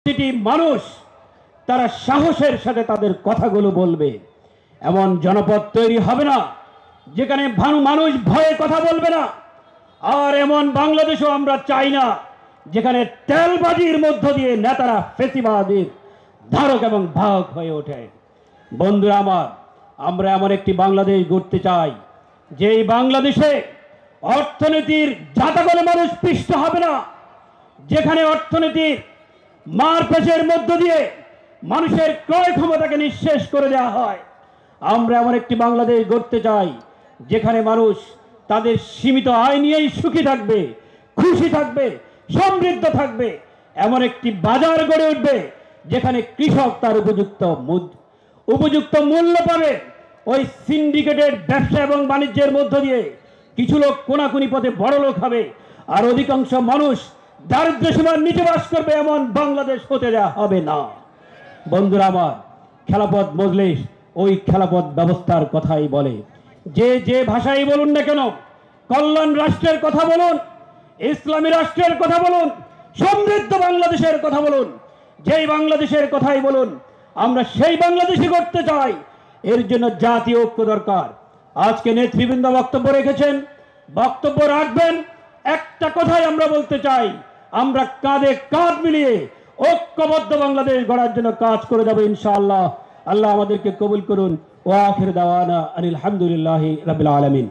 প্রতিটি মানুষ তারা সাহসের সাথে তাদের কথাগুলো বলবে। এমন জনপদ তৈরি হবে না যেখানে মানুষ ভয়ে কথা বলবে না। আর এমন বাংলাদেশও আমরা চাই না যেখানে তেলবাজির মধ্য দিয়ে নেতারা ফেসিবাদের ধারক এবং বাহক হয়ে ওঠে। বন্ধুরা আমার, আমরা এমন একটি বাংলাদেশ গড়তে চাই যেই বাংলাদেশে অর্থনীতির জাতাকলে মানুষ পিষ্ট হবে না, যেখানে অর্থনীতির মারপেচের মধ্য দিয়ে মানুষের ক্রয় ক্ষমতাকে নিঃশেষ করে দেওয়া হয়। আমরা এমন একটি বাংলাদেশ গড়তে চাই যেখানে মানুষ তাদের সীমিত আয় নিয়েই সুখী থাকবে, খুশি থাকবে, সমৃদ্ধ থাকবে। এমন একটি বাজার গড়ে উঠবে যেখানে কৃষক তার উপযুক্ত মূল্য পাবে। ওই সিন্ডিকেটেড ব্যবসা এবং বাণিজ্যের মধ্য দিয়ে কিছু লোক কোনাকুনি পথে বড় লোক হবে, আর অধিকাংশ মানুষ দারিদ্র সীমার নিচে বাস করবে। এমন বাংলাদেশ হতে দেওয়া হবে না। বন্ধুরা আমার, খেলাপথ মজলিস ওই খেলাপথ ব্যবস্থার কথাই বলে। যে ভাষাই বলুন না কেন, কল্যাণ রাষ্ট্রের কথা বলুন, ইসলামী রাষ্ট্রের কথা বলুন, সমৃদ্ধ বাংলাদেশের কথা বলুন, যেই বাংলাদেশের কথাই বলুন, আমরা সেই বাংলাদেশই করতে চাই। এর জন্য জাতীয় ঐক্য দরকার। আজকে নেতৃবৃন্দ বক্তব্য রেখেছেন, বক্তব্য রাখবেন। একটা কথাই আমরা বলতে চাই, আমরা কাঁধে কাঁধ মিলিয়ে ঐক্যবদ্ধ বাংলাদেশ গড়ার জন্য কাজ করে যাব ইনশাআল্লাহ। আল্লাহ আমাদেরকে কবুল করুন। ওয়া আখির দাওয়ানা আনিল হামদুলিল্লাহি রাব্বিল আলামিন।